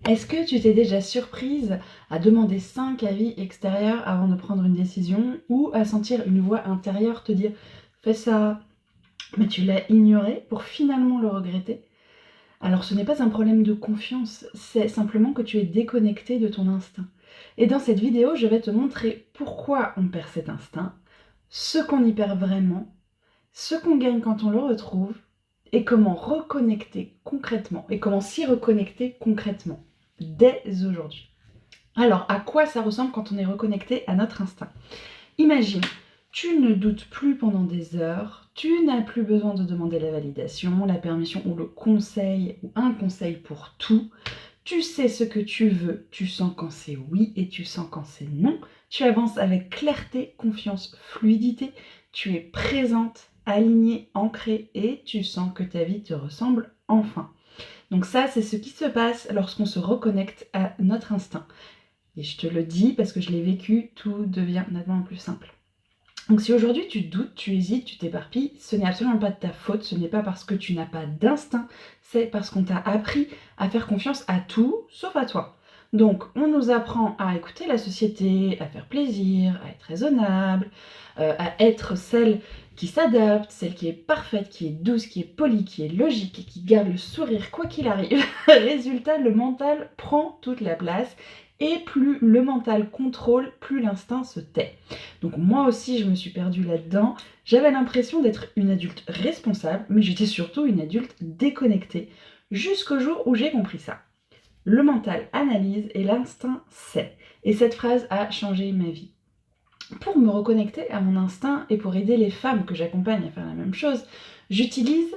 Est-ce que tu t'es déjà surprise à demander 5 avis extérieurs avant de prendre une décision ou à sentir une voix intérieure te dire fais ça, mais tu l'as ignoré pour finalement le regretter? Alors ce n'est pas un problème de confiance, c'est simplement que tu es déconnecté de ton instinct. Et dans cette vidéo, je vais te montrer pourquoi on perd cet instinct, ce qu'on y perd vraiment, ce qu'on gagne quand on le retrouve et comment reconnecter concrètement et comment s'y reconnecter concrètement dès aujourd'hui. Alors, à quoi ça ressemble quand on est reconnecté à notre instinct? Imagine, tu ne doutes plus pendant des heures, tu n'as plus besoin de demander la validation, la permission ou le conseil ou un conseil pour tout. Tu sais ce que tu veux, tu sens quand c'est oui et tu sens quand c'est non. Tu avances avec clarté, confiance, fluidité. Tu es présente, alignée, ancrée et tu sens que ta vie te ressemble enfin. Donc ça, c'est ce qui se passe lorsqu'on se reconnecte à notre instinct. Et je te le dis parce que je l'ai vécu, tout devient nettement plus simple. Donc si aujourd'hui tu doutes, tu hésites, tu t'éparpilles, ce n'est absolument pas de ta faute, ce n'est pas parce que tu n'as pas d'instinct, c'est parce qu'on t'a appris à faire confiance à tout, sauf à toi. Donc on nous apprend à écouter la société, à faire plaisir, à être raisonnable, à être celle qui s'adapte, celle qui est parfaite, qui est douce, qui est polie, qui est logique et qui garde le sourire quoi qu'il arrive. Résultat, le mental prend toute la place et plus le mental contrôle, plus l'instinct se tait. Donc moi aussi, je me suis perdue là-dedans. J'avais l'impression d'être une adulte responsable, mais j'étais surtout une adulte déconnectée, jusqu'au jour où j'ai compris ça. Le mental analyse et l'instinct sait. Et cette phrase a changé ma vie. Pour me reconnecter à mon instinct et pour aider les femmes que j'accompagne à faire la même chose, j'utilise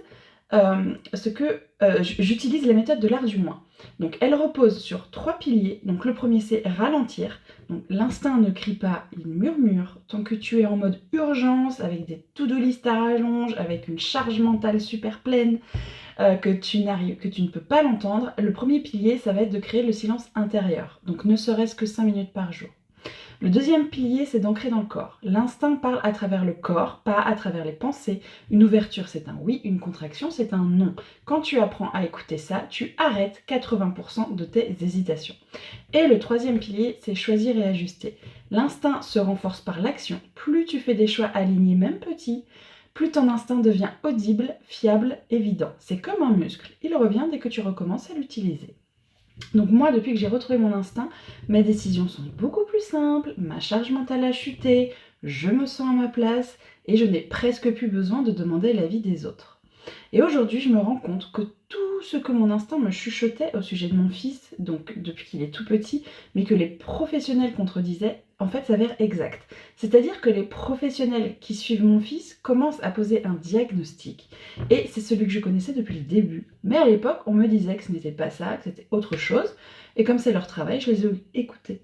j'utilise la méthode de l'art du moins. Donc elle repose sur 3 piliers. Donc le premier c'est ralentir. Donc l'instinct ne crie pas, il murmure. Tant que tu es en mode urgence, avec des to-do list à rallonge, avec une charge mentale super pleine, que tu ne peux pas l'entendre, le premier pilier ça va être de créer le silence intérieur. Donc ne serait-ce que 5 minutes par jour. Le deuxième pilier, c'est d'ancrer dans le corps. L'instinct parle à travers le corps, pas à travers les pensées. Une ouverture, c'est un oui, une contraction, c'est un non. Quand tu apprends à écouter ça, tu arrêtes 80% de tes hésitations. Et le troisième pilier, c'est choisir et ajuster. L'instinct se renforce par l'action. Plus tu fais des choix alignés, même petits, plus ton instinct devient audible, fiable, évident. C'est comme un muscle, il revient dès que tu recommences à l'utiliser. Donc moi, depuis que j'ai retrouvé mon instinct, mes décisions sont beaucoup plus simples, ma charge mentale a chuté, je me sens à ma place et je n'ai presque plus besoin de demander l'avis des autres. Et aujourd'hui, je me rends compte que tout ce que mon instinct me chuchotait au sujet de mon fils, donc depuis qu'il est tout petit, mais que les professionnels contredisaient, en fait s'avère exact. C'est-à-dire que les professionnels qui suivent mon fils commencent à poser un diagnostic. Et c'est celui que je connaissais depuis le début. Mais à l'époque, on me disait que ce n'était pas ça, que c'était autre chose. Et comme c'est leur travail, je les ai écoutés.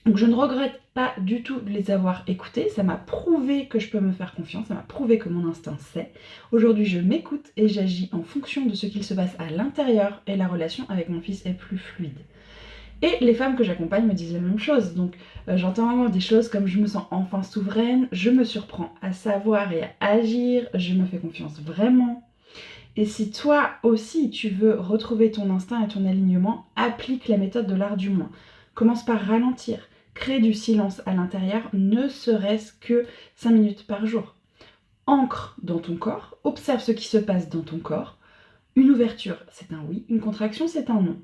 Donc je ne regrette pas du tout de les avoir écoutés, ça m'a prouvé que je peux me faire confiance, ça m'a prouvé que mon instinct sait. Aujourd'hui je m'écoute et j'agis en fonction de ce qu'il se passe à l'intérieur et la relation avec mon fils est plus fluide. Et les femmes que j'accompagne me disent la même chose, donc j'entends vraiment des choses comme je me sens enfin souveraine, je me surprends à savoir et à agir, je me fais confiance vraiment. Et si toi aussi tu veux retrouver ton instinct et ton alignement, applique la méthode de l'art du moins. Commence par ralentir. Crée du silence à l'intérieur, ne serait-ce que 5 minutes par jour. Ancre dans ton corps, observe ce qui se passe dans ton corps. Une ouverture, c'est un oui, une contraction, c'est un non.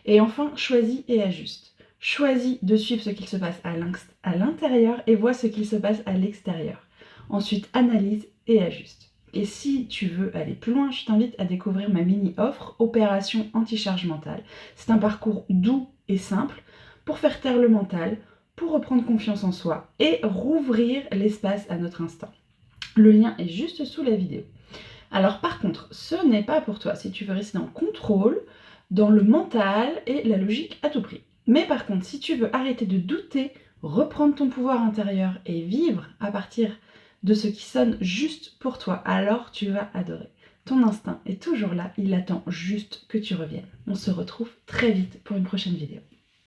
Et enfin, choisis et ajuste. Choisis de suivre ce qu'il se passe à l'intérieur et vois ce qu'il se passe à l'extérieur. Ensuite, analyse et ajuste. Et si tu veux aller plus loin, je t'invite à découvrir ma mini-offre Opération Anti-Charge Mentale. C'est un parcours doux et simple pour faire taire le mental, pour reprendre confiance en soi et rouvrir l'espace à notre instinct. Le lien est juste sous la vidéo. Alors par contre, ce n'est pas pour toi si tu veux rester dans le contrôle, dans le mental et la logique à tout prix. Mais par contre, si tu veux arrêter de douter, reprendre ton pouvoir intérieur et vivre à partir de ce qui sonne juste pour toi, alors tu vas adorer. Ton instinct est toujours là, il attend juste que tu reviennes. On se retrouve très vite pour une prochaine vidéo.